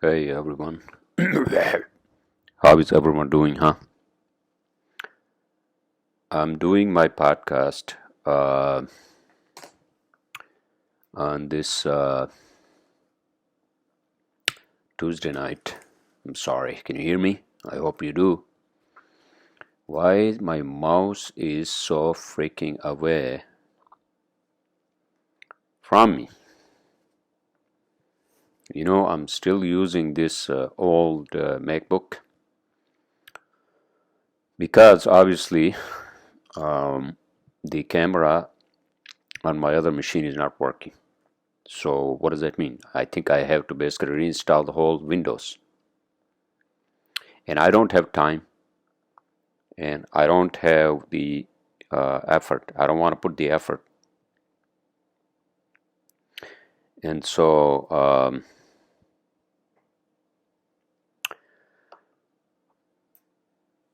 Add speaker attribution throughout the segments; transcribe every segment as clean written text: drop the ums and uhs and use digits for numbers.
Speaker 1: Hey everyone, how is everyone doing, huh? I'm doing my podcast on this Tuesday night. I'm sorry, can you hear me? I hope you do. Why my mouse is so freaking away from me? I'm still using this old MacBook because obviously the camera on my other machine is not working. So what does that mean? I think I have to basically reinstall the whole Windows. And I don't have time, and I don't have the effort. I don't want to put the effort. And so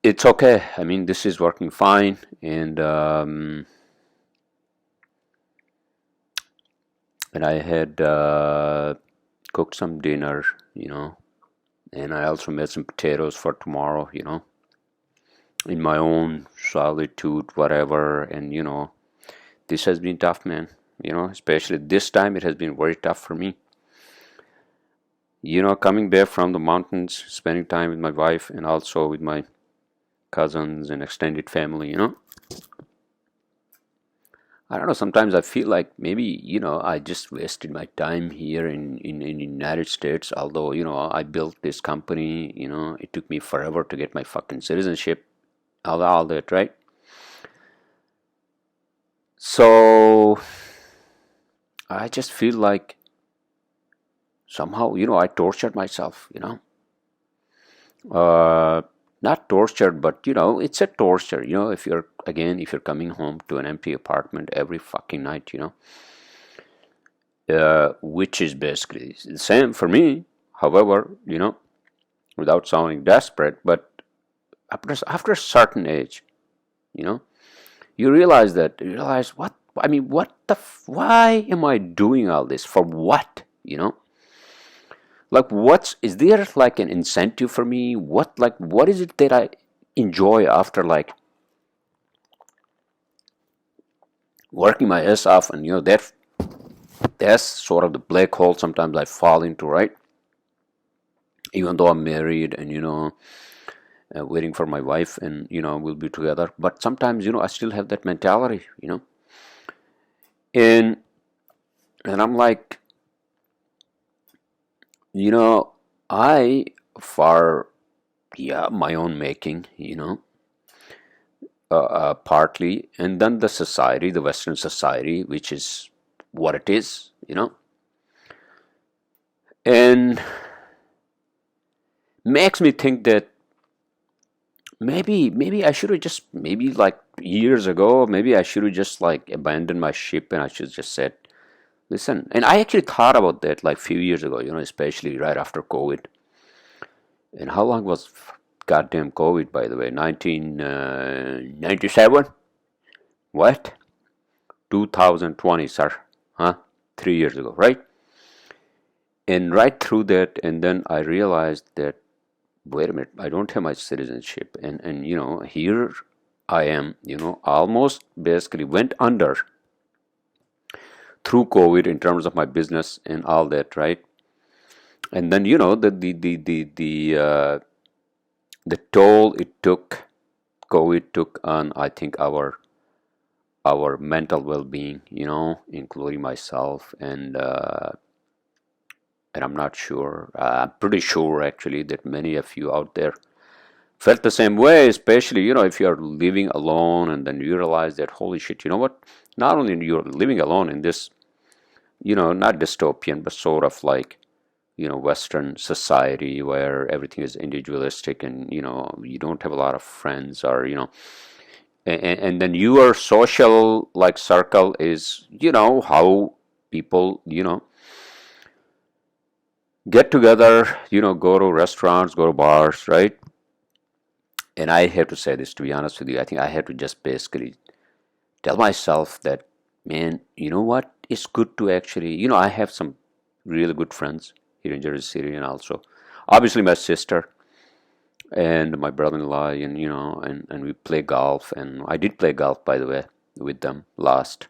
Speaker 1: it's okay. I mean, this is working fine. And I had cooked some dinner, and I also made some potatoes for tomorrow, in my own solitude, whatever. And, this has been tough, man. Especially this time, it has been very tough for me. Coming back from the mountains, spending time with my wife and also with my cousins and extended family, I don't know, sometimes I feel like maybe, I just wasted my time here in the United States, although, I built this company, it took me forever to get my fucking citizenship, all that, right? So I just feel like somehow, I tortured myself, not tortured, but it's a torture, if you're coming home to an empty apartment every fucking night, which is basically the same for me. However, without sounding desperate, but after a certain age, you know you realize what I mean, why am I doing all this, for what, like, is there like an incentive for me? What is it that I enjoy after, like, working my ass off? And that's sort of the black hole sometimes I fall into, right? Even though I'm married and waiting for my wife, and we'll be together, but sometimes I still have that mentality, and I'm like, I, for, yeah, my own making, partly, and then the society, the Western society, which is what it is, and makes me think that maybe I should have just, maybe like years ago, maybe I should have just like abandoned my ship, and I should just said, listen. And I actually thought about that like few years ago, especially right after COVID. And how long was goddamn COVID, by the way? 1997? What? 2020, sir. Huh? 3 years ago, right? And right through that, and then I realized that, wait a minute, I don't have my citizenship. And here I am, almost basically went under through COVID in terms of my business and all that, right? And then the toll COVID took on, I think, our mental well-being, including myself, and I'm not sure. I'm pretty sure actually that many of you out there felt the same way, especially if you're living alone, and then you realize that, holy shit, you know what? Not only you're living alone in this, not dystopian, but sort of like, Western society where everything is individualistic, and you don't have a lot of friends, or and then your social, like, circle is, how people get together, go to restaurants, go to bars, right? And I have to say this, to be honest with you, I think I have to just basically tell myself that, man, you know what? It's good to actually, I have some really good friends here in Jersey City, and also obviously my sister and my brother-in-law, and and we play golf, and I did play golf, by the way, with them last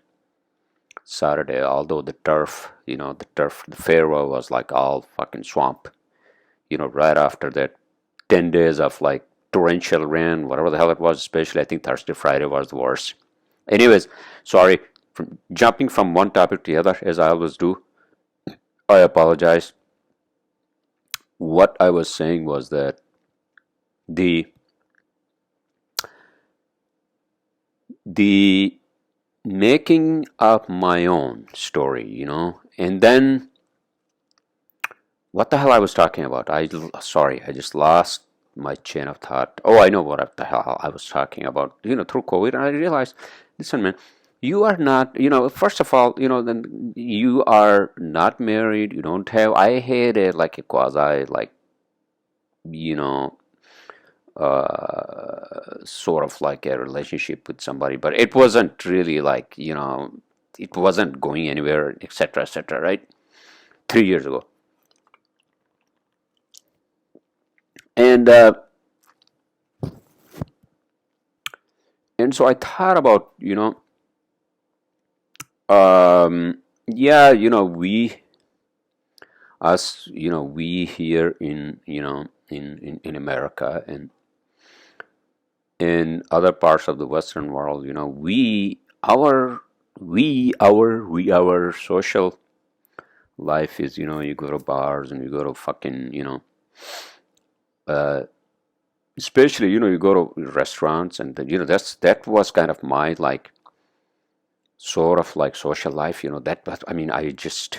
Speaker 1: Saturday. Although the fairway was like all fucking swamp. Right after that 10 days of like torrential rain, whatever the hell it was, especially I think Thursday, Friday was the worst. Anyways, sorry, from jumping from one topic to the other, as I always do. I apologize. What I was saying was that the the making up my own story, and then what the hell I was talking about? Sorry, I just lost my chain of thought. Oh, I know what the hell I was talking about. Through COVID, and I realized, listen, man, you are not. First of all, then you are not married. You don't have. I had like a quasi like, you know, sort of like a relationship with somebody, but it wasn't really like, it wasn't going anywhere, etc., etc., right? 3 years ago. And so I thought about, yeah, we here in, in America and in other parts of the Western world, our social life is, you go to bars and you go to fucking, uh, especially, you go to restaurants, and that was kind of my like sort of like social life, but I mean, I just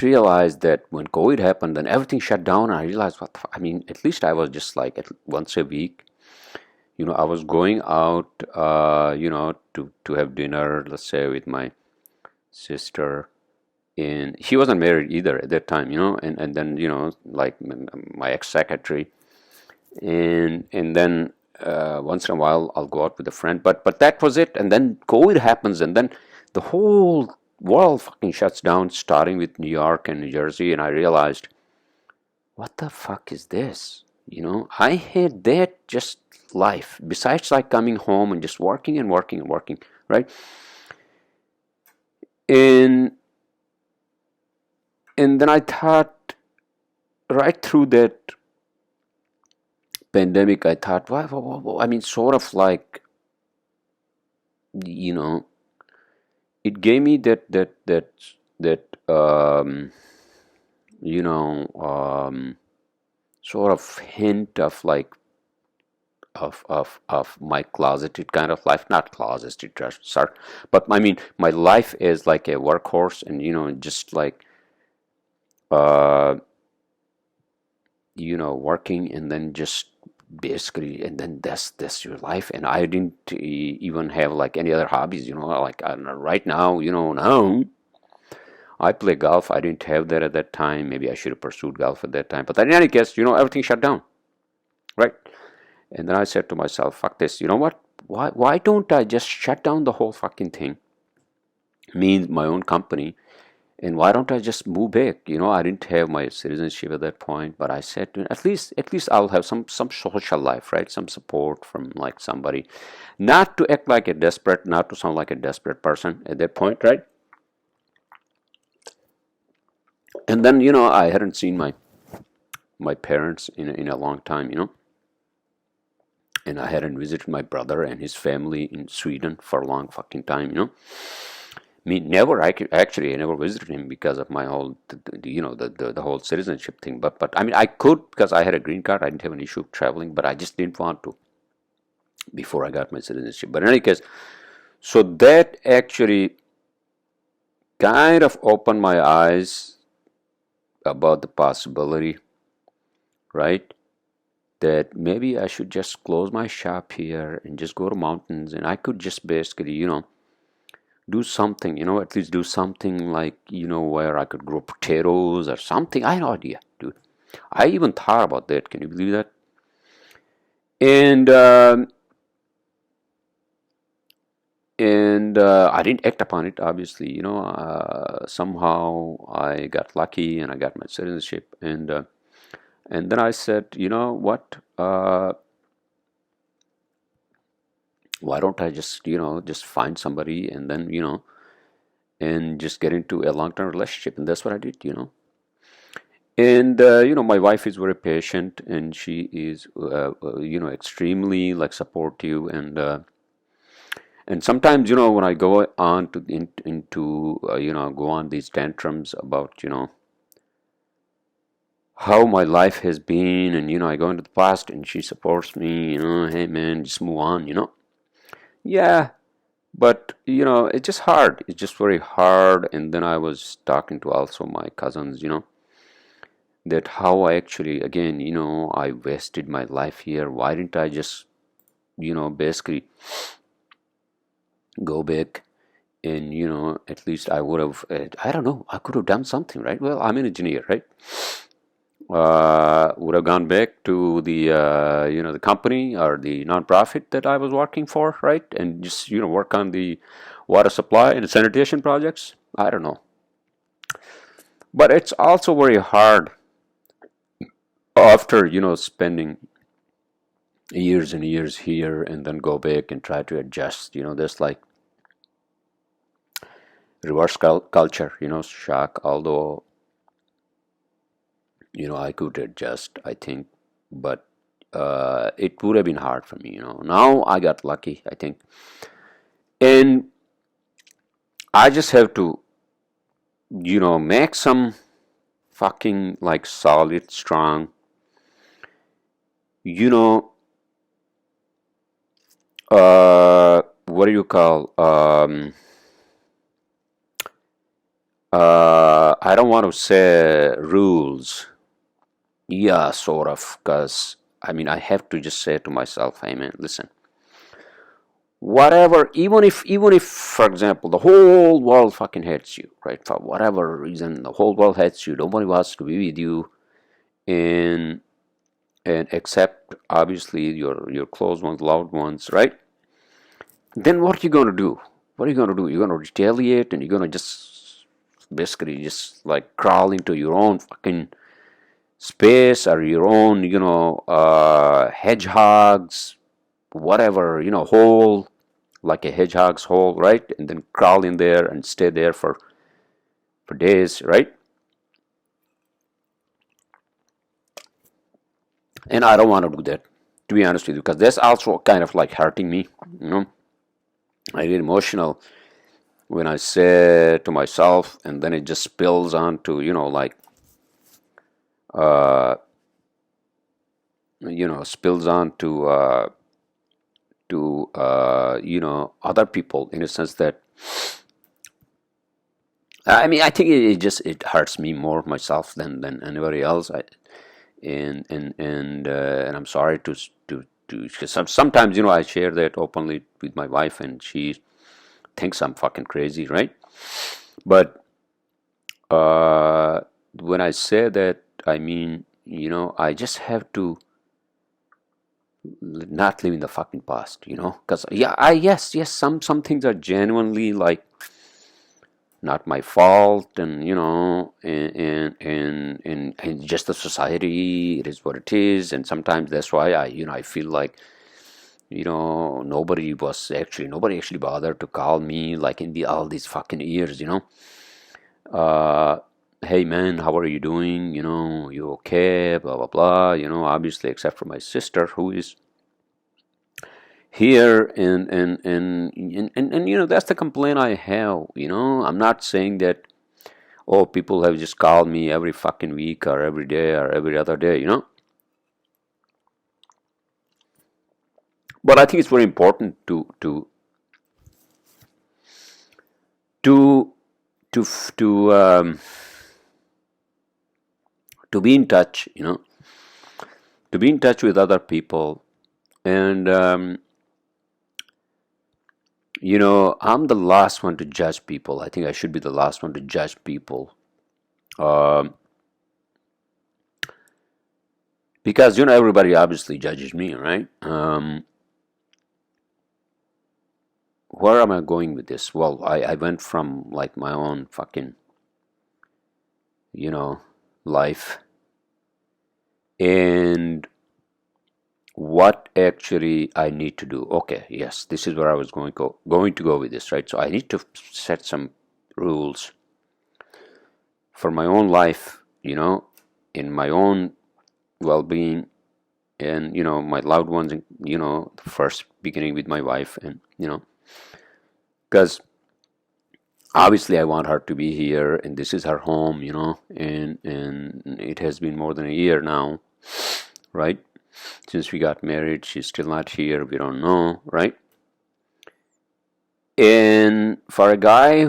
Speaker 1: realized that when COVID happened and everything shut down, I realized I mean, at least I was just like once a week, I was going out, to have dinner, let's say, with my sister, and she wasn't married either at that time, and then, like my ex-secretary, and then once in a while I'll go out with a friend, but that was it. And then COVID happens, and then the whole world fucking shuts down, starting with New York and New Jersey, and I realized, what the fuck is this? I had that just life, besides like coming home and just working and working and working, right? And then I thought, right through that pandemic, I thought, I mean, sort of like, you know, it gave me that you know, sort of hint of like of my closeted kind of life, not closeted, sorry, but I mean, my life is like a workhorse, and just like uh, working, and then just basically, and then that's your life. And I didn't even have like any other hobbies, like I don't know, right now, now I play golf. I didn't have that at that time. Maybe I should have pursued golf at that time, but in any case, everything shut down, right? And then I said to myself, fuck this, you know what, why don't I just shut down the whole fucking thing, means my own company, and why don't I just move back? I didn't have my citizenship at that point, but I said, at least I'll have some social life, right? Some support from like somebody, not to act like a desperate, not to sound like a desperate person at that point, right? And then I hadn't seen my parents in a long time, and I hadn't visited my brother and his family in Sweden for a long fucking time, Me never. I never visited him because of my whole, the whole citizenship thing. But I mean, I could, because I had a green card. I didn't have an issue traveling, but I just didn't want to before I got my citizenship. But in any case, so that actually kind of opened my eyes about the possibility, right? That maybe I should just close my shop here and just go to mountains, and I could just basically, do something, at least do something like, where I could grow potatoes or something. I had no idea, dude. I even thought about that. Can you believe that? And And I didn't act upon it, obviously. Somehow I got lucky and I got my citizenship. And then I said, you know what? Why don't I just find somebody and then, and just get into a long-term relationship? And that's what I did. And my wife is very patient, and she is, extremely like supportive, and sometimes, when I go on to into go on these tantrums about how my life has been, and I go into the past, and she supports me. Hey man, just move on. Yeah, but it's just hard. It's just very hard. And then I was talking to also my cousins, that how I actually, again, I wasted my life here. Why didn't I just, basically go back and, at least I would have, I don't know, I could have done something, right? Well, I'm an engineer, right? Would have gone back to the, the company or the nonprofit that I was working for, right? And just, work on the water supply and sanitation projects. I don't know. But it's also very hard after, spending years and years here and then go back and try to adjust. There's like reverse culture, shock. Although, I could adjust, I think, but it would have been hard for me. Now I got lucky, I think, and I just have to, make some fucking like solid, strong, you know, what do you call? I don't want to say rules. Yeah, sort of, because I mean, I have to just say to myself, hey man, listen, whatever, even if, for example, the whole world fucking hates you, right? For whatever reason, the whole world hates you. Nobody wants to be with you, and except obviously your close ones, loved ones, right? Then what are you gonna do? What are you gonna do? You're gonna retaliate, and you're gonna just basically just like crawl into your own fucking space or your own, hedgehogs, whatever, hole, like a hedgehog's hole, right? And then crawl in there and stay there for days, right? And I don't want to do that, to be honest with you, because that's also kind of like hurting me. I get emotional when I say to myself, and then it just spills onto, like, uh, spills on to other people, in a sense that, I mean, I think it hurts me more myself than anybody else. And I'm sorry because sometimes I share that openly with my wife, and she thinks I'm fucking crazy, right? But when I say that, I mean, I just have to not live in the fucking past, because yeah, yes, some things are genuinely like not my fault, and and just the society, it is what it is. And sometimes that's why I feel like nobody actually bothered to call me, like, in the all these fucking years. uh hey man, how are you doing, you okay, blah blah blah, obviously, except for my sister, who is here. And that's the complaint I have. I'm not saying that, oh, people have just called me every fucking week or every day or every other day, but I think it's very important to to to um, to be in touch, to be in touch with other people. And I'm the last one to judge people. I think I should be the last one to judge people, um, because everybody obviously judges me, right? where am I going with this? Well, I went from like my own fucking, you know, life, and what actually I need to do. Okay, yes, this is where I was going to go with this, right? So I need to set some rules for my own life, in my own well-being, and my loved ones, and first beginning with my wife, and because obviously I want her to be here, and this is her home, and it has been more than a year now, right? Since we got married, she's still not here. We don't know, right? And for a guy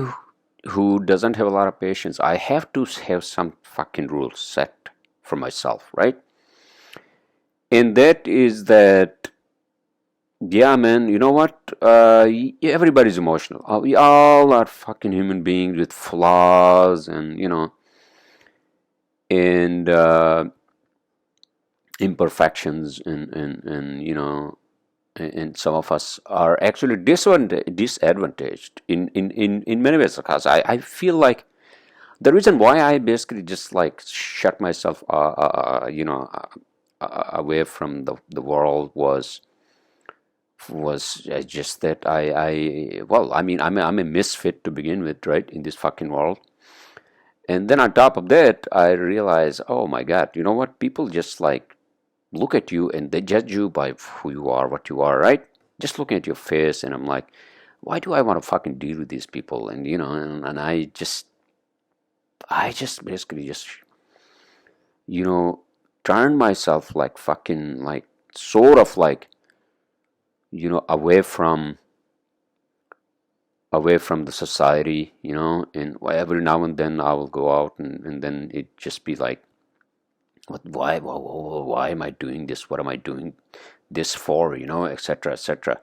Speaker 1: who doesn't have a lot of patience, I have to have some fucking rules set for myself, right? And that is that, yeah, man, you know what? Everybody's emotional. We all are fucking human beings with flaws, and imperfections, and some of us are actually disadvantaged in many ways. Because I feel like the reason why I basically just like shut myself away from the world was just that well, I mean, I'm a misfit to begin with, right, in this fucking world. And then on top of that, I realize, oh my God, you know what? People just like look at you and they judge you by who you are, what you are, right? Just looking at your face, and I'm like, why do I want to fucking deal with these people? And and I just basically just you know turn myself like fucking like sort of like away from the society, and every now and then I will go out, and then it just be like, why am I doing this? What am I doing this for? Etc. etc.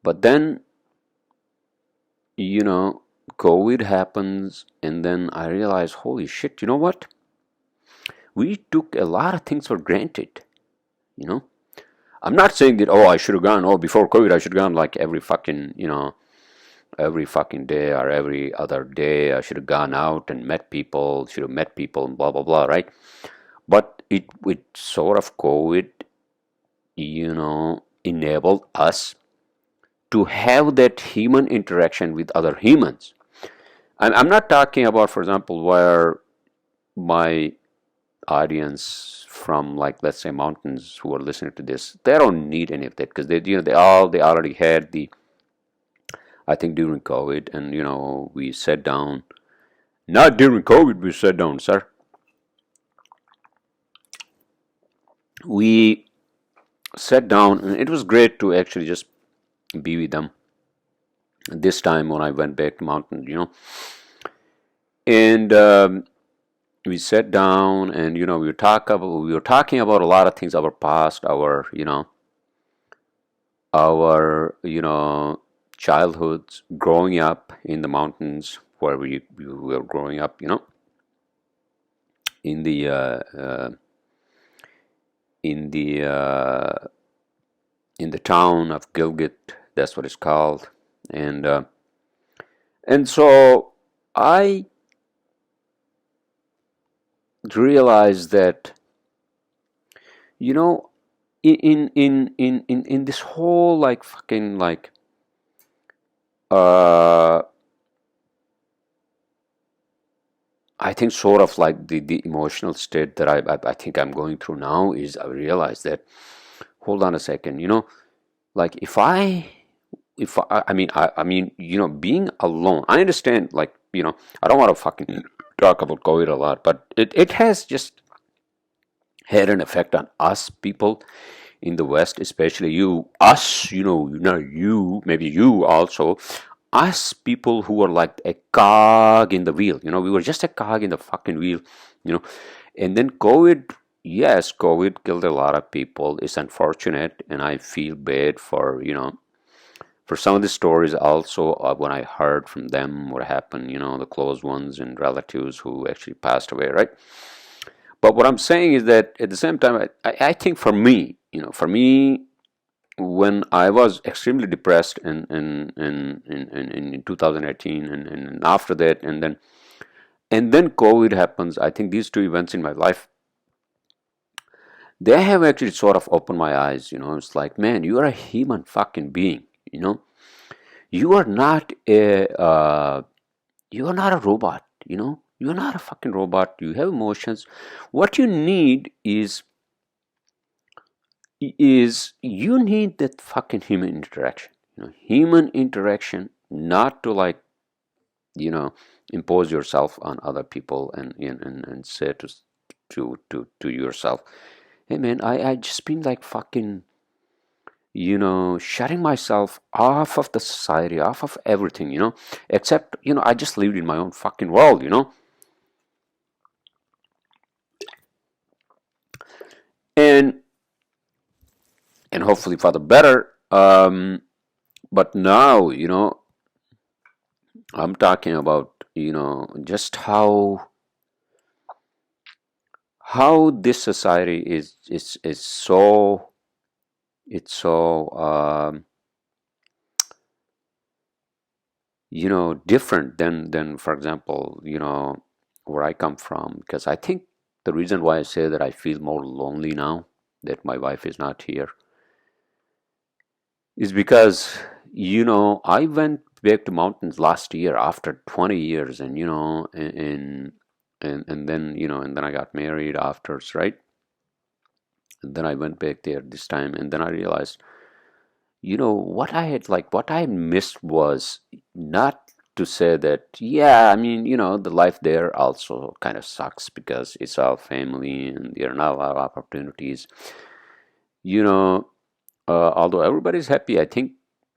Speaker 1: But then, you know, COVID happens, and then I realize, holy shit, you know what? We took a lot of things for granted, you know? I'm not saying that, oh, I should have gone, oh, before COVID, I should have gone like every fucking day or every other day. I should have gone out and should have met people, and blah, blah, blah, right? But it with sort of COVID, enabled us to have that human interaction with other humans. I'm not talking about, for example, where my audience from, like, let's say, mountains who are listening to this, they don't need any of that, because they already had the, I think, during COVID, and we sat down. Not during COVID, we sat down, sir. We sat down, and it was great to actually just be with them. This time when I went back to mountain, and we sat down, and we were talking about a lot of things, our past, our childhoods, growing up in the mountains where we were growing up, in the in the in the town of Gilgit. That's what it's called. And so I realized that, in this whole like fucking like I think sort of like the emotional state that I think I'm going through now is, I realize that, hold on a second, like I mean, being alone, I understand, like, I don't want to fucking talk about COVID a lot, but it has just had an effect on us people in the West, especially us, not you, maybe you also, us people who are like a cog in the wheel. We were just a cog in the fucking wheel, and then COVID, yes, COVID killed a lot of people. It's unfortunate, and I feel bad for some of the stories also, when I heard from them what happened, the close ones and relatives who actually passed away, right? But what I'm saying is that at the same time, I think for me, when I was extremely depressed in 2018, and after that, and then COVID happens. I think these two events in my life, they have actually sort of opened my eyes. It's like, man, you are a human fucking being. You are not a robot. You're not a fucking robot. You have emotions. What you need is you need that fucking human interaction. Human interaction, not to like, you know, impose yourself on other people and say to yourself, hey man, I just been like fucking, shutting myself off of the society, off of everything, except, I just lived in my own fucking world. And hopefully for the better. But now, I'm talking about, just how this society is so, it's so different than for example, where I come from. Because I think the reason why I say that I feel more lonely now that my wife is not here is because, I went back to mountains last year after 20 years, and and then I got married afterwards, right? And then I went back there this time, and then I realized, what I missed was not to say that, yeah, I mean, the life there also kind of sucks because it's all family and there are not a lot of opportunities. You know, although everybody's happy, I think,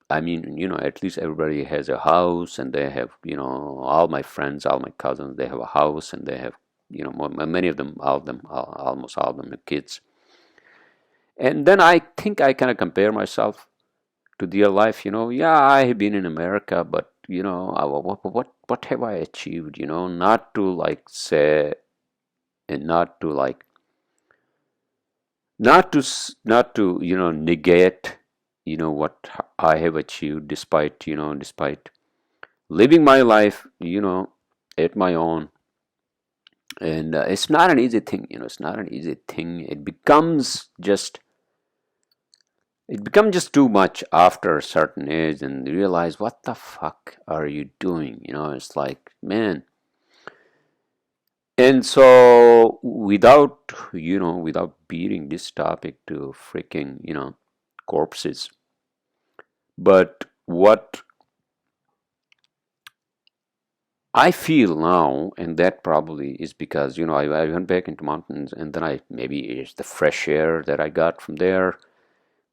Speaker 1: I mean, at least everybody has a house, and they have, all my friends, all my cousins, they have a house, and they have, many of them, almost all of them have kids. And then I think I kind of compare myself to their life. Yeah, I have been in America, but what have I achieved? Not to like say, and not to negate what I have achieved, despite living my life at my own. And it's not an easy thing. It's not an easy thing. It becomes just too much after a certain age, and you realize, what the fuck are you doing? It's like, man. And so, without beating this topic to freaking, corpses, but what I feel now, and that probably is because, I went back into mountains, and then maybe it's the fresh air that I got from there,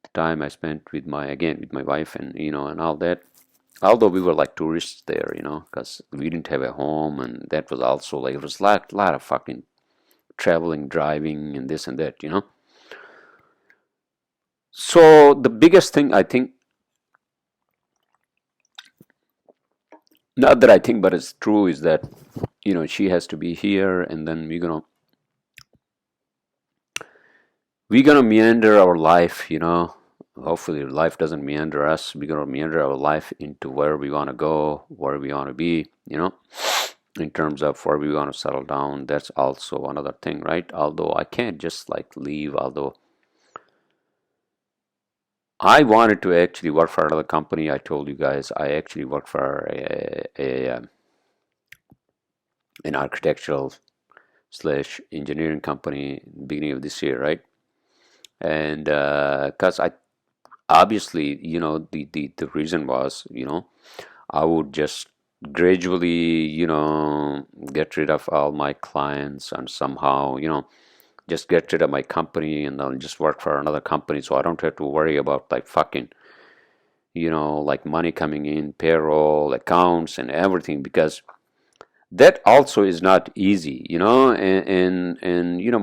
Speaker 1: the time I spent with my wife, and all that. Although we were like tourists there, because we didn't have a home, and that was also like, it was lot of fucking traveling, driving, and this and that. So the biggest thing I think, not that I think, but it's true, is that she has to be here, and then we're gonna meander our life. Hopefully life doesn't meander us. We're gonna meander our life into where we want to go, where we want to be. In terms of where we want to settle down. That's also another thing, right? Although I can't just like leave, although I wanted to actually work for another company. I told you guys I actually work for an architectural slash engineering company beginning of this year, right? And because I obviously, the reason was, I would just gradually, get rid of all my clients, and somehow, just get rid of my company, and I'll just work for another company, so I don't have to worry about like fucking, like money coming in, payroll, accounts, and everything, because that also is not easy, and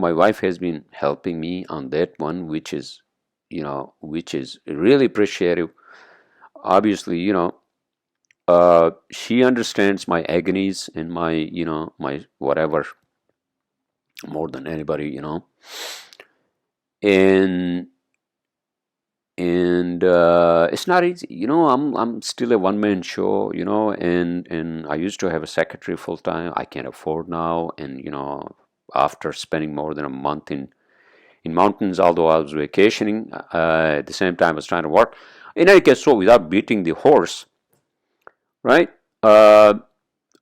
Speaker 1: my wife has been helping me on that one, which is really appreciative. Obviously, she understands my agonies and my whatever more than anybody, and and it's not easy. I'm still a one-man show, and I used to have a secretary full time. I can't afford now, and after spending more than a month in mountains, although I was vacationing, at the same time I was trying to work. In any case, so without beating the horse, right?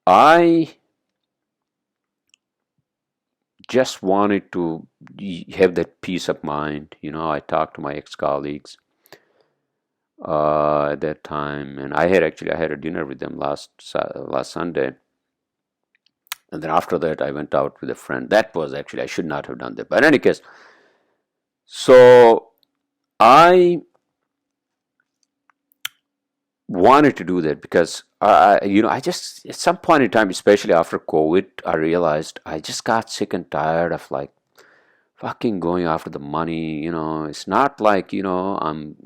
Speaker 1: I just wanted to have that peace of mind. I talked to my ex-colleagues at that time, and I had a dinner with them last Sunday, and then after that I went out with a friend. That was actually, I should not have done that, but in any case, so I wanted to do that because I just at some point in time, especially after COVID, I realized I just got sick and tired of like fucking going after the money. It's not like I'm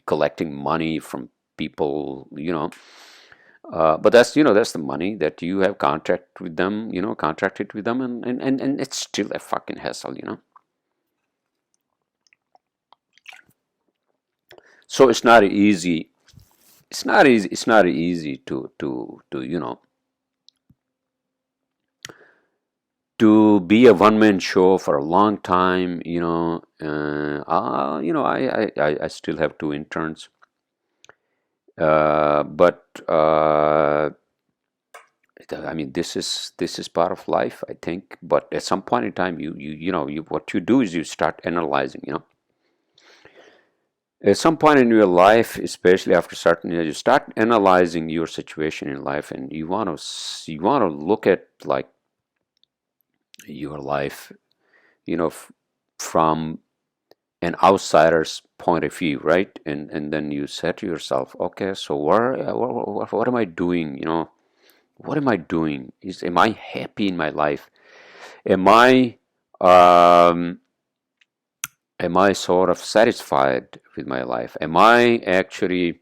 Speaker 1: collecting money from people. But that's the money that you have contracted with them, and it's still a fucking hassle. So it's not easy. It's not easy. It's not easy to be a one-man show for a long time. I still have two interns, but I mean, this is part of life, I think. But at some point in time, you what you do is you start analyzing. At some point in your life, especially after certain years, you start analyzing your situation in life, and you want to look at like your life, from an outsider's point of view, right? And then you say to yourself, okay, so what am I doing? What am I doing? Am I happy in my life? Am I um, am I sort of satisfied with my life? Am I actually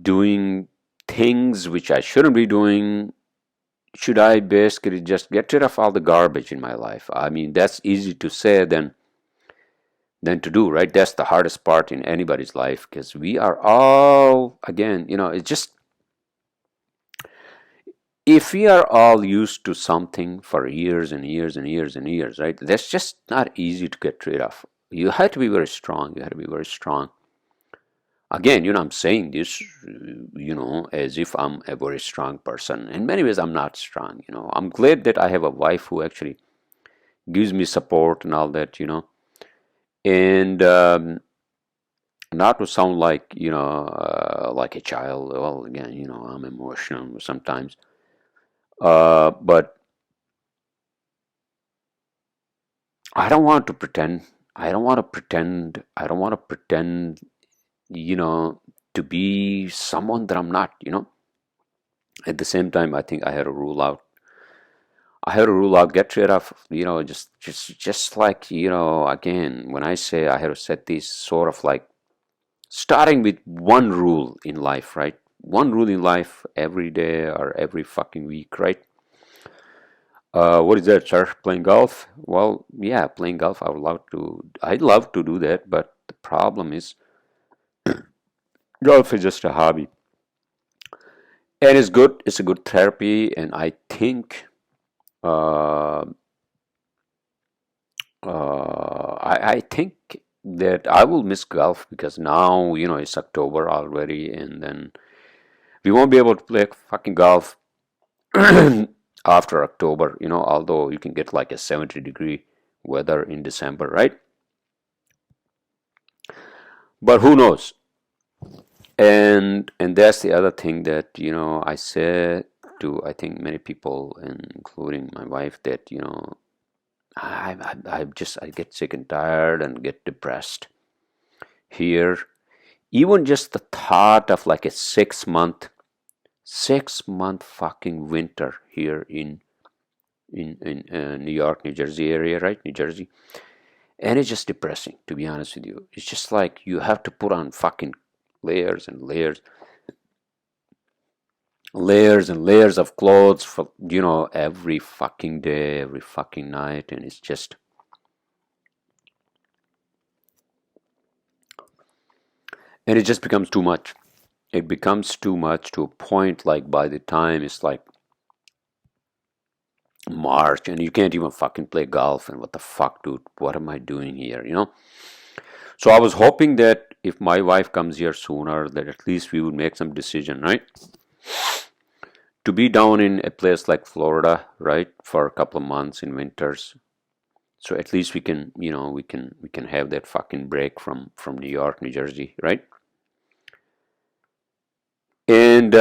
Speaker 1: doing things which I shouldn't be doing? Should I basically just get rid of all the garbage in my life? I mean, that's easy to say than to do, right? That's the hardest part in anybody's life, because we are all, again, it's just, if we are all used to something for years and years and years and years, right? That's just not easy to get rid of. You have to be very strong. You have to be very strong. Again, I'm saying this, as if I'm a very strong person. In many ways, I'm not strong. I'm glad that I have a wife who actually gives me support and all that. And not to sound like like a child. Well, again, I'm emotional sometimes. But I don't want to pretend. I don't want to pretend. I don't want to pretend, to be someone that I'm not. At the same time, I think I had to rule out. Get rid of, just like, again, when I say I had to set these sort of like, starting with one rule in life, right? One rule in life every day or every fucking week, right? What is that, sir? Playing golf? Well, yeah, playing golf. I'd love to do that, but the problem is, golf is just a hobby, and it's good. It's a good therapy, and I think, uh, I think that I will miss golf, because now it's October already, and then we won't be able to play fucking golf after October. Although you can get like a 70-degree weather in December, right? But who knows? And that's the other thing that I said to, I think, many people, including my wife, that I get sick and tired and get depressed here. Even just the thought of like a 6 month fucking winter here in New York, New Jersey area, right? New Jersey. And it's just depressing, to be honest with you. It's just like you have to put on fucking layers and layers of clothes for every fucking day, every fucking night, and it's just, and it just becomes too much. It becomes too much to a point like by the time it's like March and you can't even fucking play golf, and what the fuck, dude, what am I doing here, So I was hoping that if my wife comes here sooner, that at least we would make some decision, right? To be down in a place like Florida, right, for a couple of months in winters. So at least we can, we can have that fucking break from New York, New Jersey, right? And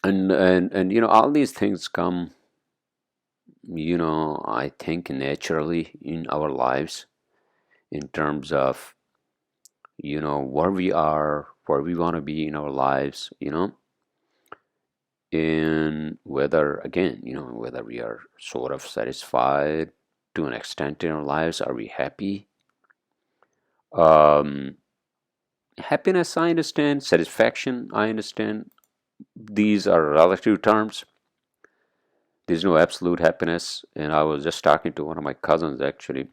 Speaker 1: and and all these things come, I think naturally in our lives, in terms of where we are, where we want to be in our lives, and whether, again, whether we are sort of satisfied to an extent in our lives. Are we happy? um Happiness, I understand. Satisfaction, I understand. These are relative terms. There's no absolute happiness. And I was just talking to one of my cousins, actually.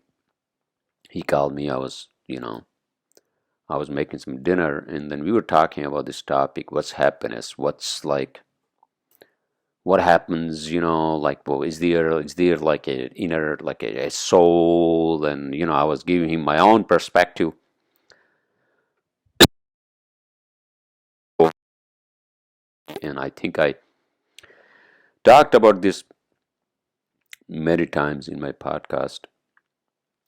Speaker 1: He called me. I was making some dinner, and then we were talking about this topic. What's happiness? What's like, what happens, like, well, is there like a inner, like a soul? And I was giving him my own perspective. And I think I talked about this many times in my podcast,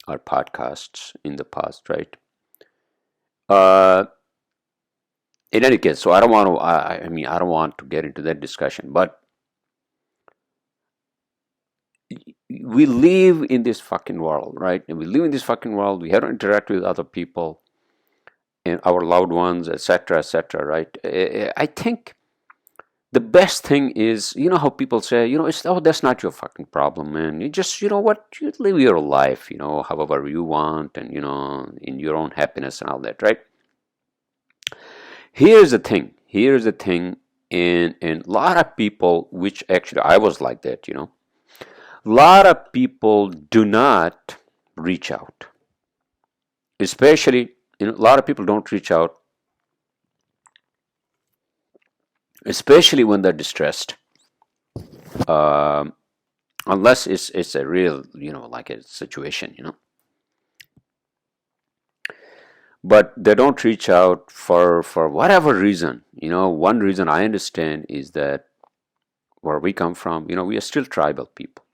Speaker 1: or podcasts in the past, right? Uh, in any case, so I don't want to. I mean, I don't want to get into that discussion. But we live in this fucking world, right? And we live in this fucking world. We have to interact with other people and our loved ones, etc., etc. Right? I think the best thing is, how people say, it's, oh, that's not your fucking problem, man. You just, what, you live your life, however you want, and in your own happiness and all that, right? Here's the thing. And a lot of people, which actually I was like that, a lot of people do not reach out. Especially, a lot of people don't reach out, especially when they're distressed. Um, Unless it's a real, like a situation, but they don't reach out for whatever reason. One reason I understand is that where we come from, we are still tribal people,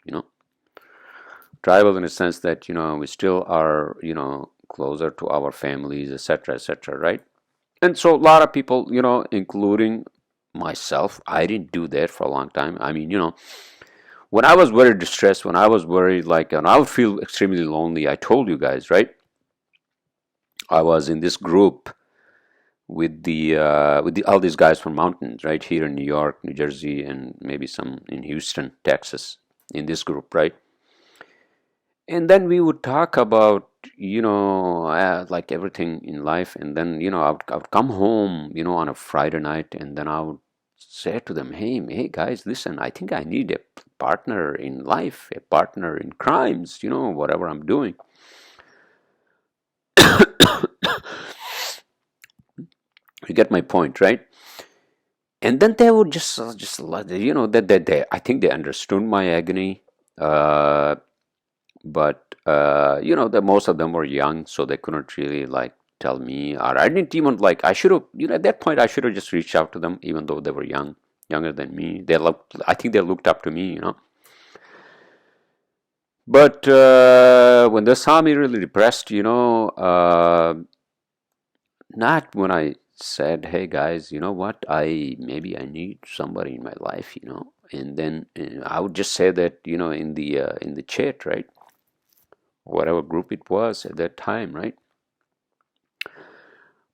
Speaker 1: tribal in the sense that we still are, closer to our families, etc., etc., right? And so a lot of people, including myself, I didn't do that for a long time. I mean, when I was very distressed, when I was worried, like, and I would feel extremely lonely, I told you guys, right? I was in this group with all these guys from mountains, right, here in New York, New Jersey, and maybe some in Houston, Texas, in this group, right? And then we would talk about, like everything in life. And then, I would come home, on a Friday night, and then I would say to them, hey guys, listen, I think I need a partner in life, a partner in crimes, whatever I'm doing. You get my point, right? And then they would just that they, I think they understood my agony. But that most of them were young, so they couldn't really like tell me, or I didn't even like. I should have, at that point, I should have just reached out to them, even though they were younger than me. I think they looked up to me. But when they saw me really depressed, not when I said, "Hey guys, you know what? Maybe I need somebody in my life," and then I would just say that, in the chat, right? Whatever group it was at that time, right?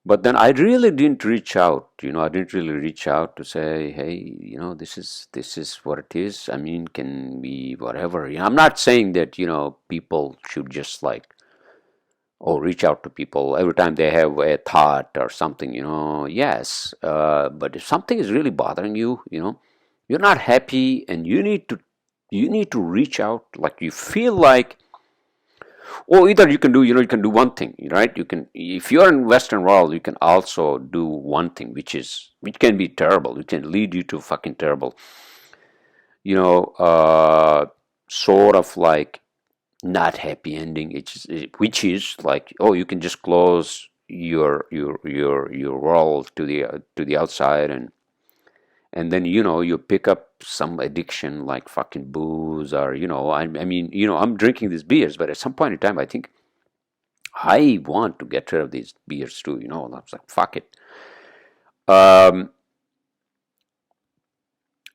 Speaker 1: But then I really didn't reach out. I didn't really reach out to say, hey, this is what it is. I mean, can we whatever. I'm not saying that people should just like, oh, reach out to people every time they have a thought or something. Yes, but if something is really bothering you, you're not happy, and you need to reach out. Like, you feel like Or either you can do, you can do one thing, right? You can, if you're in Western world, you can also do one thing, which can be terrible. It can lead you to fucking terrible, you know, sort of like not happy ending. Which is like, oh, you can just close your world to the outside, and then you pick up some addiction like fucking booze, or I mean, I'm drinking these beers, but at some point in time, I think I want to get rid of these beers too. And I was like, fuck it. Um,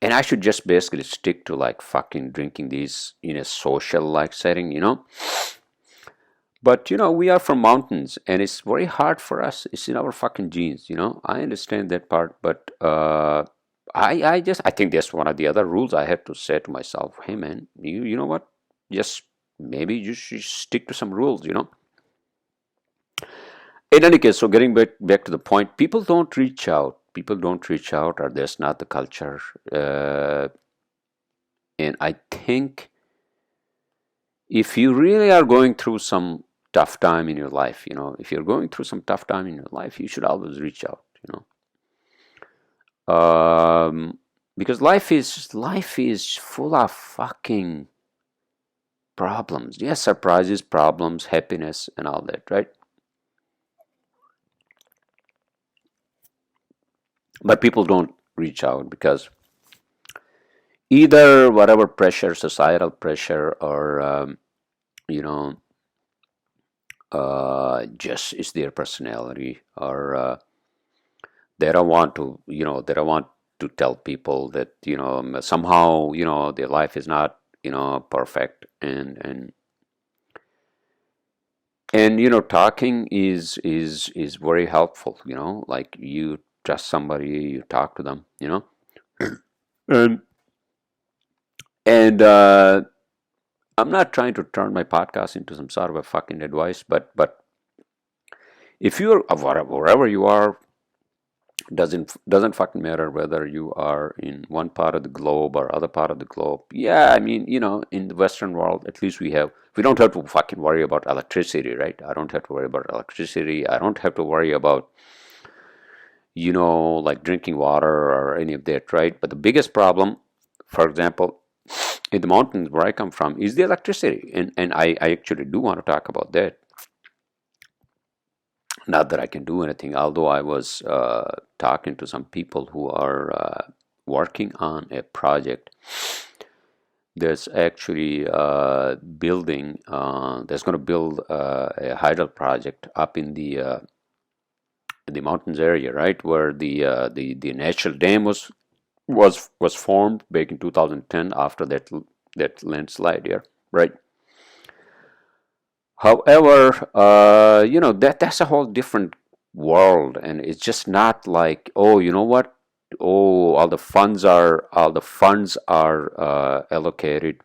Speaker 1: and I should just basically stick to like fucking drinking these in a social like setting. But we are from mountains, and it's very hard for us. It's in our fucking genes. I understand that part, but I think that's one of the other rules I have to say to myself. Hey man, you know what? Just maybe you should stick to some rules. In any case, so getting back to the point, people don't reach out. People don't reach out, or that's not the culture. And I think if you really are going through some tough time in your life, if you're going through some tough time in your life, you should always reach out. Because life is full of fucking problems. Yes, surprises, problems, happiness, and all that, right? But people don't reach out because either whatever pressure, societal pressure, or you know, just is their personality, or they don't want to, they don't want to tell people that somehow their life is not perfect, and talking is very helpful. Like you trust somebody, you talk to them. And and I'm not trying to turn my podcast into some sort of a fucking advice, but if you're wherever you are, doesn't fucking matter whether you are in one part of the globe or other part of the globe. Yeah, I mean, in the Western world, at least we don't have to fucking worry about electricity, right? I don't have to worry about electricity. I don't have to worry about like drinking water or any of that, right? But the biggest problem, for example, in the mountains where I come from, is the electricity, and I actually do want to talk about that. Not that I can do anything, although I was talking to some people who are working on a project that's actually that's going to build a hydro project up in the mountains area, right, where the natural dam was formed back in 2010 after that landslide here, right? However, that's a whole different world, and it's just not like, oh, you know what? Oh, all the funds are allocated,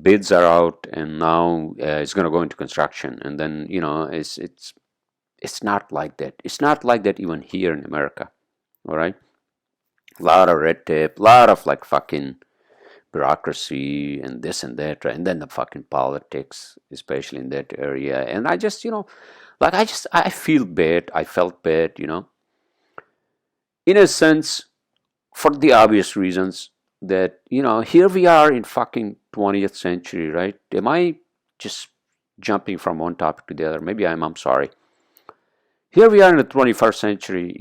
Speaker 1: bids are out, and now it's going to go into construction, and then it's not like that. It's not like that even here in America. All right, a lot of red tape, a lot of like fucking bureaucracy and this and that, right? And then the fucking politics, especially in that area. And I just, like I feel bad. I felt bad, in a sense, for the obvious reasons that, here we are in fucking 20th century, right? Am I just jumping from one topic to the other? Maybe I'm sorry. Here we are in the 21st century,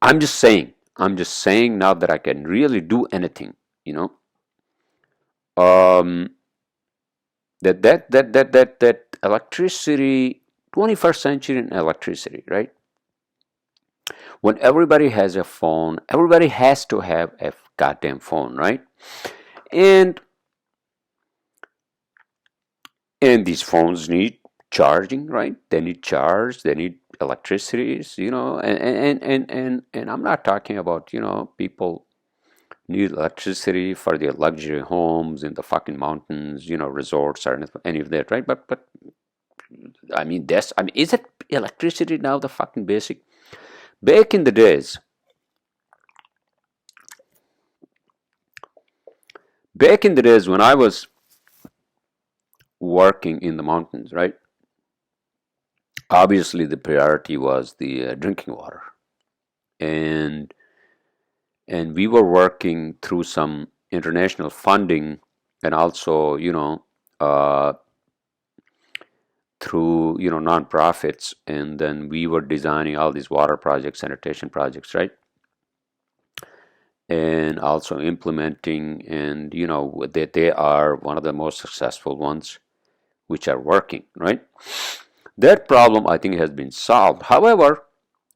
Speaker 1: I'm just saying now that I can really do anything, you know. Um, that electricity, 21st century and electricity, right? When everybody has a phone, everybody has to have a goddamn phone, right? And and these phones need charging, right? They need charge, they need electricity, and I'm not talking about, people need electricity for their luxury homes in the fucking mountains, resorts or any of that, right? But is it electricity now the fucking basic? Back in the days, Back in the days when I was working in the mountains, right? Obviously, the priority was the drinking water, and we were working through some international funding, and also, through nonprofits, and then we were designing all these water projects, sanitation projects, right? And also implementing, and that they are one of the most successful ones which are working, right? That problem, I think, has been solved. However,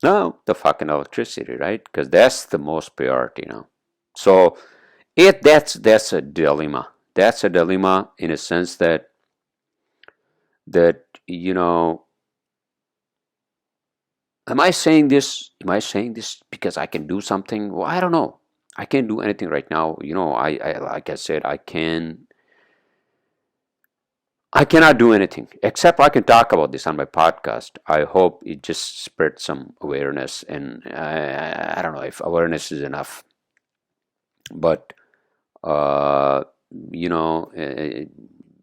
Speaker 1: now the fucking electricity, right? Because that's the most priority now. So that's a dilemma. That's a dilemma in a sense that that you know am I saying this? Am I saying this because I can do something? Well, I don't know. I can't do anything right now. I like I said, I cannot do anything except I can talk about this on my podcast. I hope it just spreads some awareness, and I don't know if awareness is enough, but uh, you know,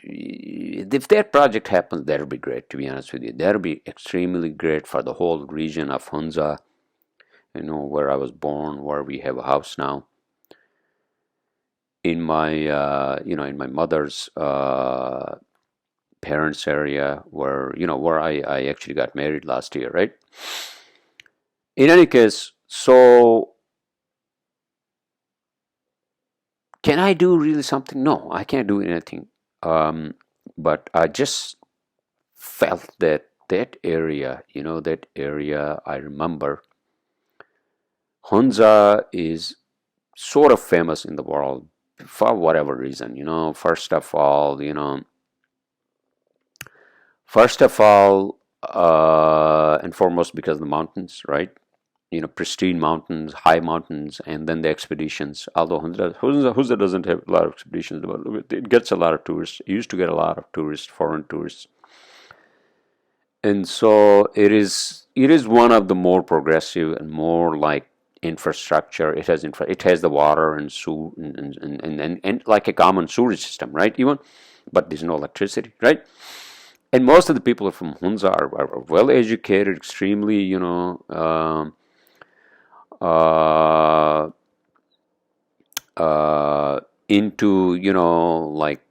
Speaker 1: if that project happens, that'll be great. To be honest with you, that'll be extremely great for the whole region of Hunza. Where I was born, where we have a house now. In my, in my mother's parents' area, where I actually got married last year, right? In any case, so can I do really something? No, I can't do anything. But I just felt that area, that area, I remember Hunza is sort of famous in the world for whatever reason. First of all, and foremost because of the mountains, right? Pristine mountains, high mountains, and then the expeditions. Although Hunza doesn't have a lot of expeditions, but it gets a lot of tourists. It used to get a lot of tourists, foreign tourists, and so it is one of the more progressive and more like infrastructure. It has the water and and like a common sewage system, right? Even, but there's no electricity, right? And most of the people from Hunza are well educated, extremely, uh, into, like,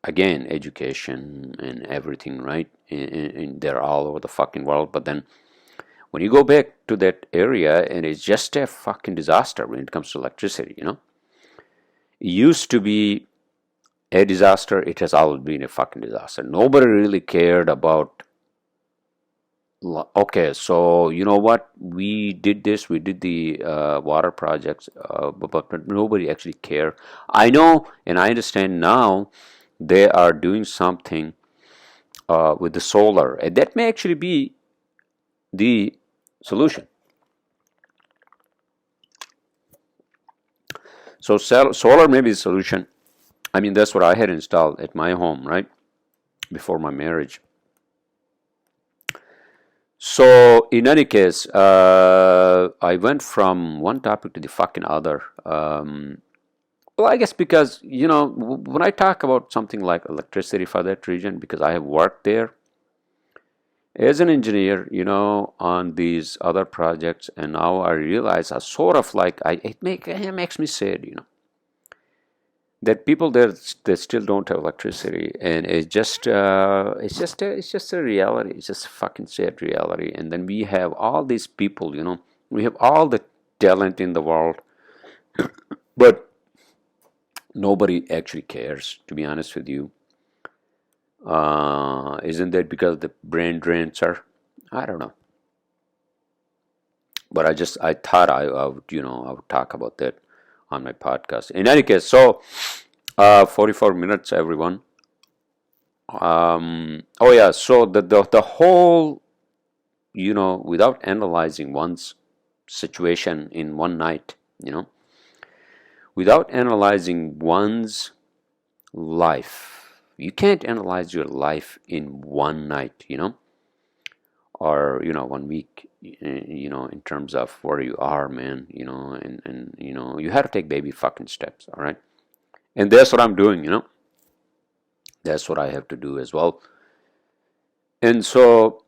Speaker 1: again, education and everything, right? And they're all over the fucking world. But then when you go back to that area, and it's just a fucking disaster when it comes to electricity, It used to be a disaster. It has always been a fucking disaster. Nobody really cared about. Okay, so you know what? We did this. We did the water projects, but nobody actually cared. I know, and I understand now. They are doing something with the solar, and that may actually be the solution. So solar may be the solution. I mean, that's what I had installed at my home, right, before my marriage. So in any case, I went from one topic to the fucking other. Well, I guess because when I talk about something like electricity for that region, because I have worked there as an engineer, on these other projects, and now I realize I sort of like it makes me sad, that people there they still don't have electricity, and it's just a reality. It's just a fucking sad reality. And then we have all these people, we have all the talent in the world, but nobody actually cares. To be honest with you, isn't that because the brain drains are? I don't know, but I thought I would I would talk about that on my podcast. In any case, so 44 minutes, everyone. Oh yeah, so the whole, without analyzing one's situation in one night, without analyzing one's life, you can't analyze your life in one night, or 1 week, in terms of where you are, man, and you have to take baby fucking steps, all right? And that's what I'm doing, That's what I have to do as well. And so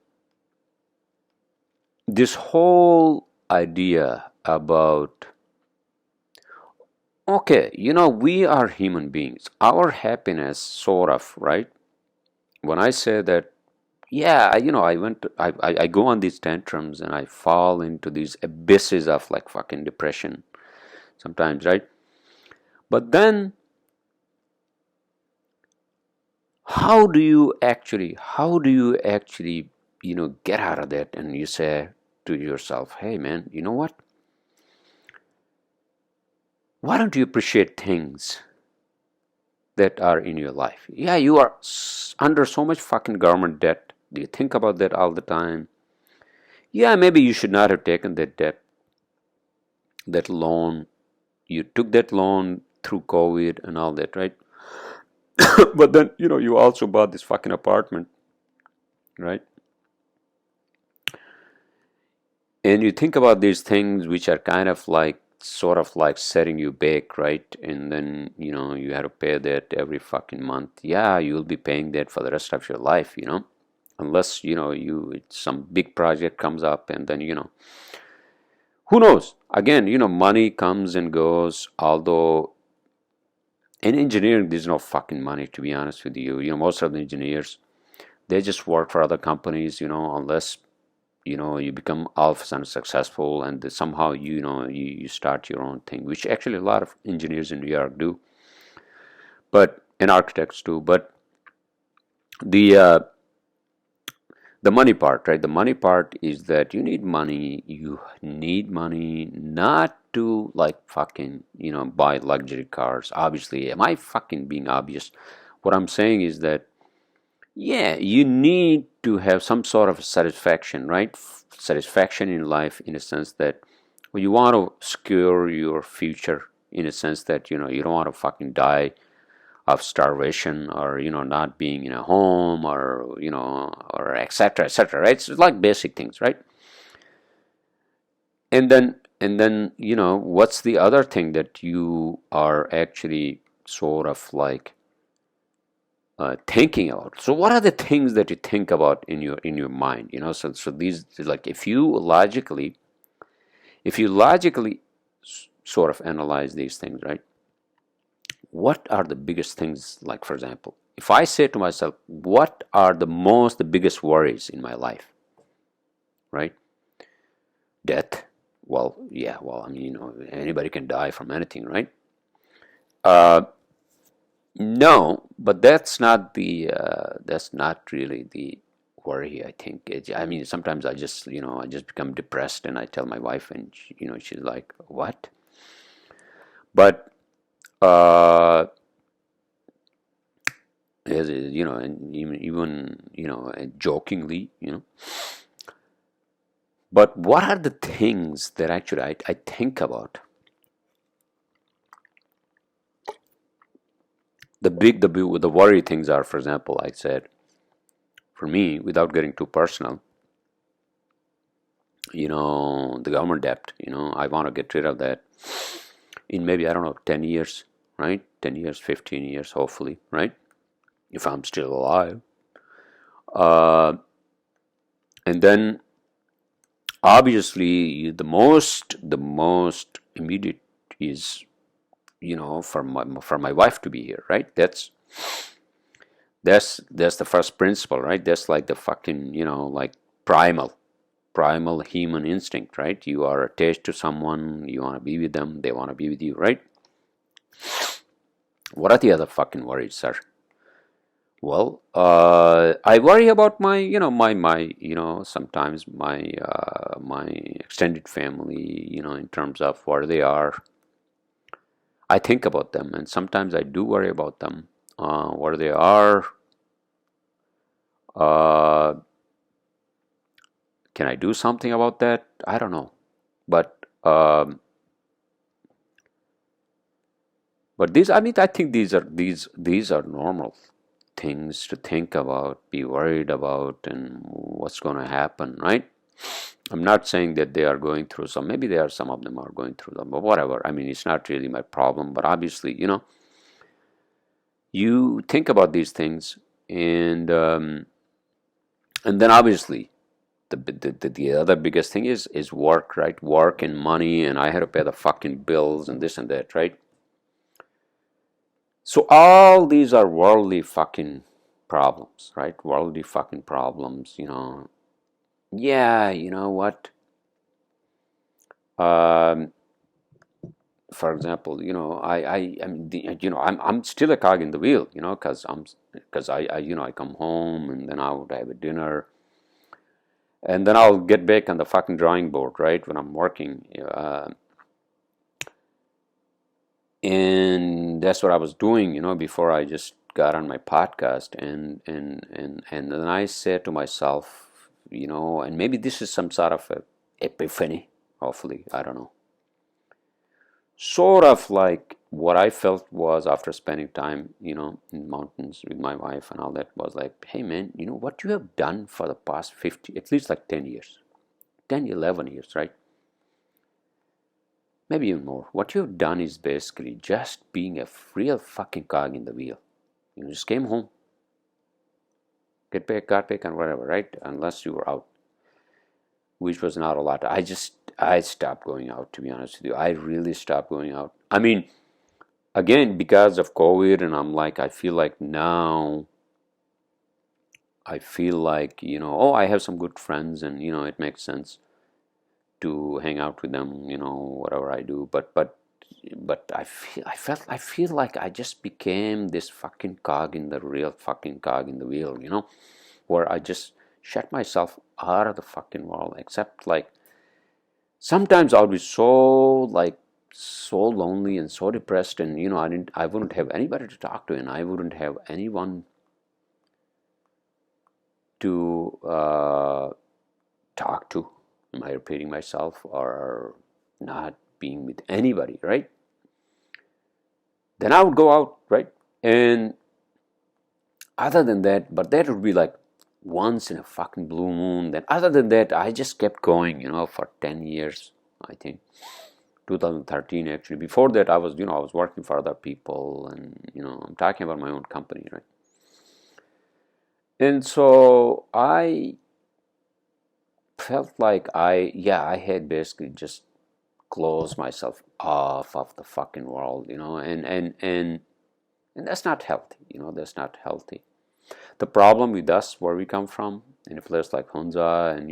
Speaker 1: this whole idea about, okay, we are human beings. Our happiness, sort of, right? When I say that, yeah, I go on these tantrums and I fall into these abysses of like fucking depression sometimes, right? But then, how do you actually, get out of that? And you say to yourself, hey man, you know what? Why don't you appreciate things that are in your life? Yeah, you are under so much fucking government debt. Do you think about that all the time? Yeah, maybe you should not have taken that debt, that loan. You took that loan through COVID and all that, right? But then, you also bought this fucking apartment, right? And you think about these things which are kind of like, sort of like setting you back, right? And then, you have to pay that every fucking month. Yeah, you'll be paying that for the rest of your life, unless, some big project comes up and then, who knows? Again, money comes and goes, although in engineering, there's no fucking money, to be honest with you. Most of the engineers, they just work for other companies, unless you become all of a sudden successful and somehow you start your own thing, which actually a lot of engineers in New York do, but and architects do. But the uh, the money part, right? The money part is that you need money not to like fucking buy luxury cars. Obviously, am I fucking being obvious? What I'm saying is that, yeah, you need to have some sort of satisfaction, right? Satisfaction in life, in a sense that, well, you want to secure your future, in a sense that you don't want to fucking die of starvation, or not being in a home, or or etc., etc., right? So it's like basic things, right? And then what's the other thing that you are actually sort of like thinking about? So what are the things that you think about in your mind? So these, like, if you logically sort of analyze these things, right? What are the biggest things? Like, for example, if I say to myself, what are the biggest worries in my life, right? Death. Well, yeah. Well, I mean, anybody can die from anything, right? Uh, no, but that's not really the worry. I think. I mean, sometimes I just become depressed, and I tell my wife, and she's like, "What?" But uh, and even jokingly, But what are the things that actually I think about? The worry things are, for example, I said, for me, without getting too personal, the government debt. I want to get rid of that in maybe, I don't know, 10 years, right? 10 years, 15 years, hopefully, right? If I'm still alive. Uh, and then obviously the most immediate is for my wife to be here, right? That's the first principle, right? That's like the fucking like primal human instinct, right? You are attached to someone, you want to be with them, they want to be with you, right? What are the other fucking worries, sir? Well, I worry about my sometimes my extended family, in terms of where they are. I think about them, and sometimes I do worry about them, where they are. Uh, can I do something about that? I don't know, but these, I mean, I think these are normal things to think about, be worried about, and what's going to happen, right? I'm not saying that they are going through some. Maybe some of them are going through them, but whatever. I mean, it's not really my problem. But obviously, you think about these things, and then obviously the other biggest thing is work, right? Work and money, and I had to pay the fucking bills and this and that, right? So all these are worldly fucking problems, right? Worldly fucking problems, Yeah, you know what? Um, for example, I'm still a cog in the wheel, because I come home and then I would have a dinner, and then I'll get back on the fucking drawing board, right? When I'm working, and that's what I was doing, before I just got on my podcast, and then I said to myself, and maybe this is some sort of a epiphany, hopefully, I don't know. Sort of like what I felt was after spending time, in mountains with my wife and all that, was like, hey man, what you have done for the past 50, at least like 10 years, 10, 11 years, right? Maybe even more. What you've done is basically just being a real fucking cog in the wheel. You just came home, get back, got back, and whatever, right? Unless you were out, which was not a lot. I stopped going out, to be honest with you. I really stopped going out. I mean, again, because of COVID, and I feel like now, oh, I have some good friends, and it makes sense to hang out with them, whatever I do. But I feel like I just became this fucking cog in the real fucking cog in the wheel, where I just shut myself out of the fucking world, except like sometimes I would be so lonely and so depressed, and I wouldn't have anybody to talk to, and I wouldn't have anyone to talk to. Am I repeating myself, or not being with anybody, right? Then I would go out, right? And other than that, but that would be like once in a fucking blue moon. Then other than that, I just kept going, for 10 years, I think. 2013 actually. Before that, I was working for other people, and I'm talking about my own company, right? And so I felt like I had basically just closed myself off of the fucking world, and that's not healthy, that's not healthy. The problem with us, where we come from, in a place like Hunza, and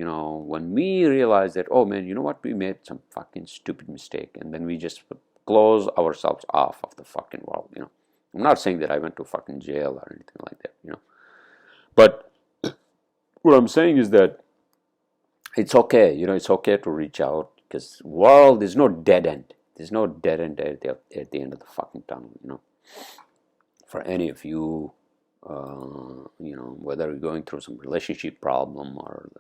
Speaker 1: when we realize that, oh man, you know what, we made some fucking stupid mistake, and then we just close ourselves off of the fucking world, I'm not saying that I went to fucking jail or anything like that, but what I'm saying is that it's okay, it's okay to reach out, because world is no dead end. There's no dead end at the end of the fucking tunnel, for any of you, whether you're going through some relationship problem, or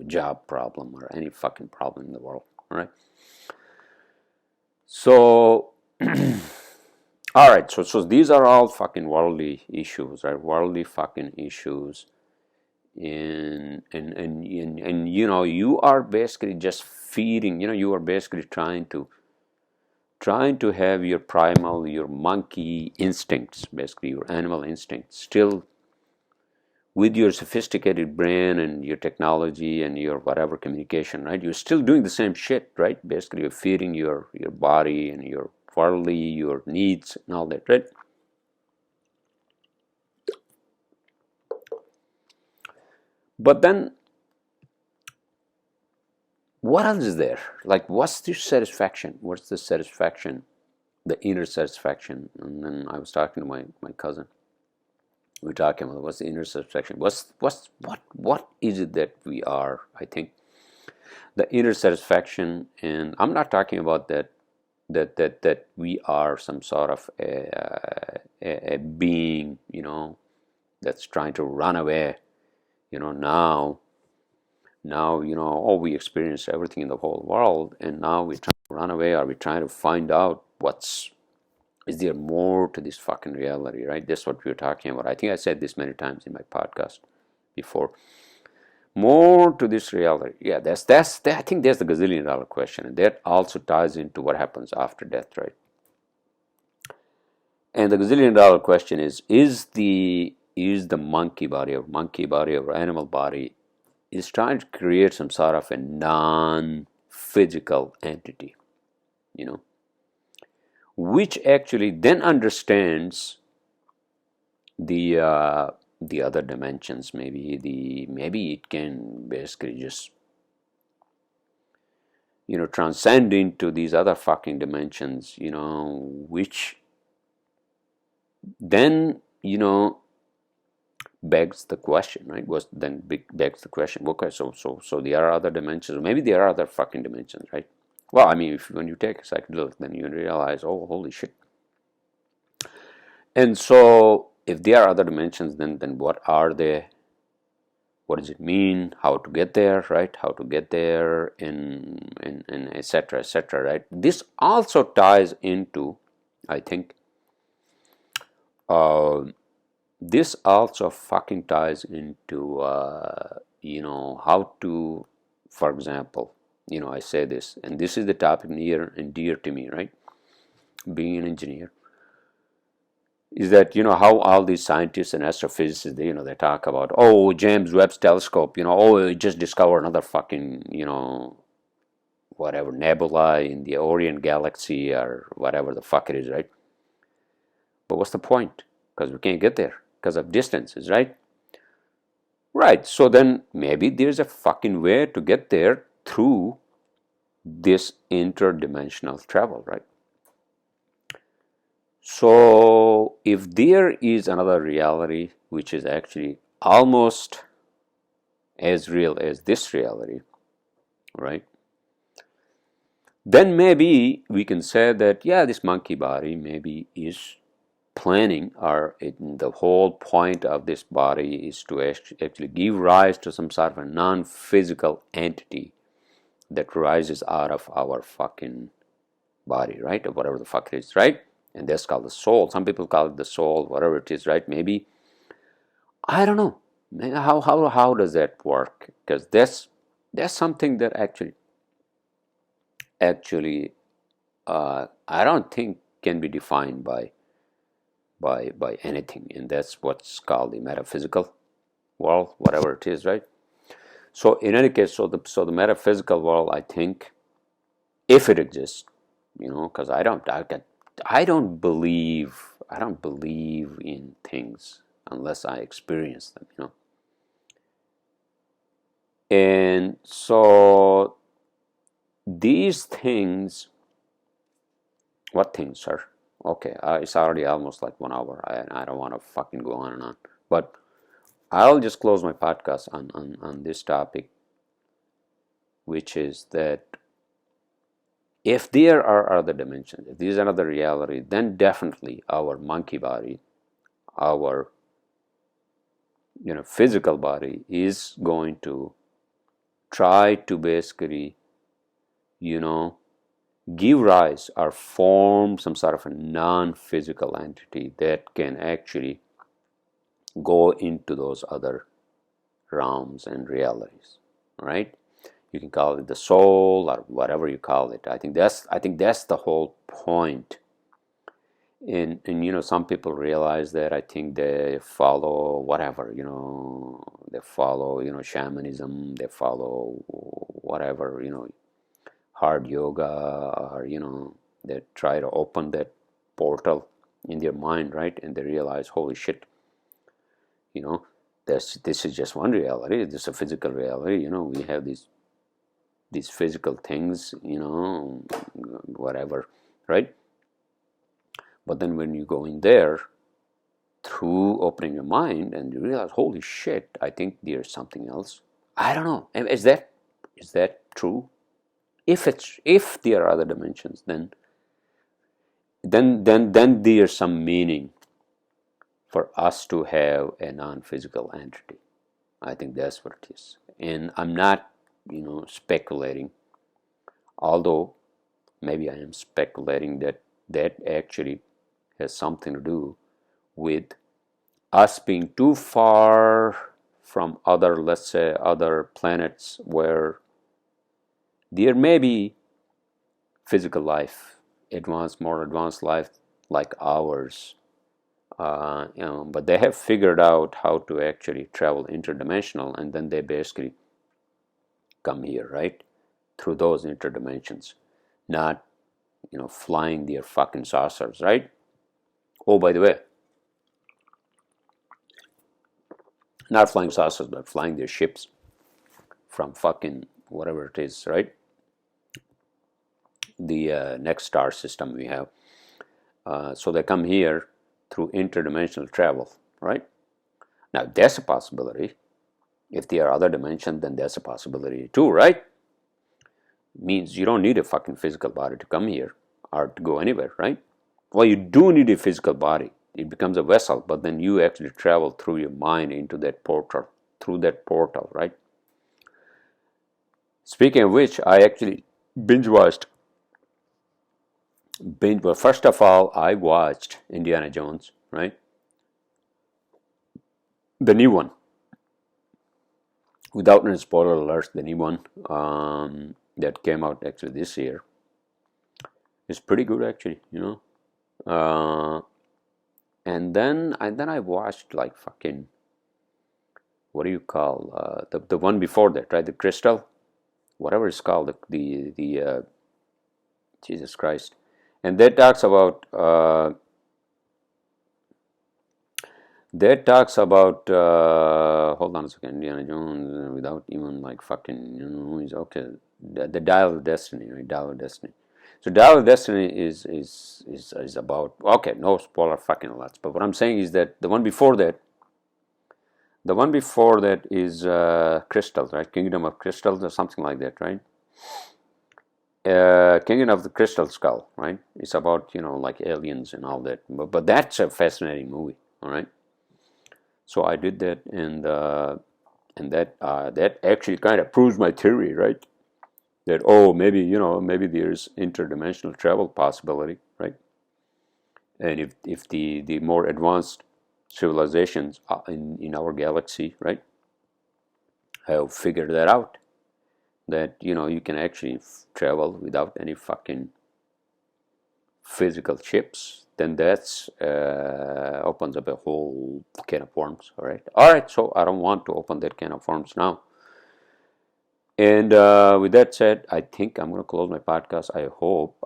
Speaker 1: job problem, or any fucking problem in the world, all right? So, all right, so these are all fucking worldly issues, right? Worldly fucking issues. And you are basically just feeding, you are basically trying to have your primal, your monkey instincts, basically your animal instincts, still with your sophisticated brain and your technology and your whatever communication, right? You're still doing the same shit, right? Basically, you're feeding your body and your worldly, your needs and all that, right? But then, what else is there? Like, what's the satisfaction? What's the satisfaction? The inner satisfaction. And then I was talking to my cousin. We were talking about what's the inner satisfaction. What is it that we are? I think the inner satisfaction, and I'm not talking about that we are some sort of a being, that's trying to run away. Now, oh, we experience everything in the whole world, and now we're trying to run away, or we're trying to find out is there more to this fucking reality, right? That's what we're talking about. I think I said this many times in my podcast before. More to this reality. Yeah, I think that's the gazillion-dollar question, and that also ties into what happens after death, right? And the gazillion-dollar question is the monkey body or animal body is trying to create some sort of a non-physical entity, you know, which actually then understands the other dimensions. Maybe it can basically just transcend into these other fucking dimensions, which then begs the question, right? Begs the question. Okay, so there are other dimensions. Maybe there are other fucking dimensions, right? Well, I mean, when you take a psychedelic, then you realize, oh, holy shit. And so, if there are other dimensions, then what are they? What does it mean? How to get there, right? How to get there, and etc. etc. Right? This also ties into, I think, this also fucking ties into how to, for example, I say this, and this is the topic near and dear to me, right? Being an engineer, is that how all these scientists and astrophysicists they talk about, oh, James Webb's telescope, oh, it just discovered another fucking whatever nebula in the Orion galaxy or whatever the fuck it is, right? But what's the point? Because we can't get there because of distances, right? Right. So then maybe there's a fucking way to get there through this interdimensional travel, right? So if there is another reality which is actually almost as real as this reality, right? Then maybe we can say that, yeah, this monkey body maybe is planning, or the whole point of this body is to actually give rise to some sort of a non-physical entity that rises out of our fucking body, right? Or whatever the fuck it is, right? And that's called the soul. Some people call it the soul, whatever it is, right? Maybe, I don't know. How does that work? Because that's something that actually I don't think can be defined by anything, and that's what's called the metaphysical world, whatever it is, right? So in any case, so the metaphysical world, I think, if it exists, because I don't believe in things unless I experience them, and so these things, what things, sir? Okay, it's already almost like 1 hour. I don't want to fucking go on and on, but I'll just close my podcast on this topic, which is that if there are other dimensions, if there's another reality, then definitely our monkey body, our physical body is going to try to basically give rise or form some sort of a non-physical entity that can actually go into those other realms and realities, right? You can call it the soul or whatever you call it. I think that's the whole point. And some people realize that. I think they follow whatever, they follow shamanism, they follow whatever, hard yoga, or they try to open that portal in their mind, right? And they realize, holy shit, this is just one reality. This is a physical reality. We have these physical things, whatever, right? But then when you go in there through opening your mind and you realize, holy shit, I think there's something else. I don't know. Is that true? If there are other dimensions, then there's some meaning for us to have a non-physical entity. I think that's what it is. And I'm not, speculating, although maybe I am speculating that actually has something to do with us being too far from other, let's say, other planets where there may be physical life, more advanced life like ours, But they have figured out how to actually travel interdimensional, and then they basically come here, right, through those interdimensions, not flying their fucking saucers, right? Oh, by the way, not flying saucers, but flying their ships from fucking whatever it is, right? The next star system we have. So they come here through interdimensional travel, right? Now that's a possibility. If there are other dimensions, then that's a possibility too, right? Means you don't need a fucking physical body to come here or to go anywhere, right? Well, you do need a physical body. It becomes a vessel, but then you actually travel through your mind into that portal, through that portal, right? Speaking of which, I actually binge watched. Well, first of all, I watched Indiana Jones, right? The new one. Without any spoiler alerts, the new one that came out actually this year is pretty good, actually, Uh, and then I watched like fucking, what do you call the one before that, right? The Crystal, whatever it's called, the Jesus Christ, and that talks about hold on a second, Indiana Jones without even like fucking he's okay. The Dial of Destiny, right? Dial of Destiny. So Dial of Destiny is about, okay, no spoiler fucking alerts. But what I'm saying is that the one before that is Crystals, right? Kingdom of Crystals or something like that, right? Kingdom of the Crystal Skull, right? It's about like aliens and all that. But that's a fascinating movie, all right. So I did that, and that actually kind of proves my theory, right? That, oh, maybe there's interdimensional travel possibility, right? And if the more advanced civilizations in our galaxy, right, have figured that out, that you can actually travel without any fucking physical ships, then that's opens up a whole can of worms. All right, so I don't want to open that can of worms now. And with that said, I think I'm going to close my podcast.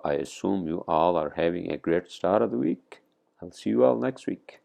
Speaker 1: I assume you all are having a great start of the week. I'll see you all next week.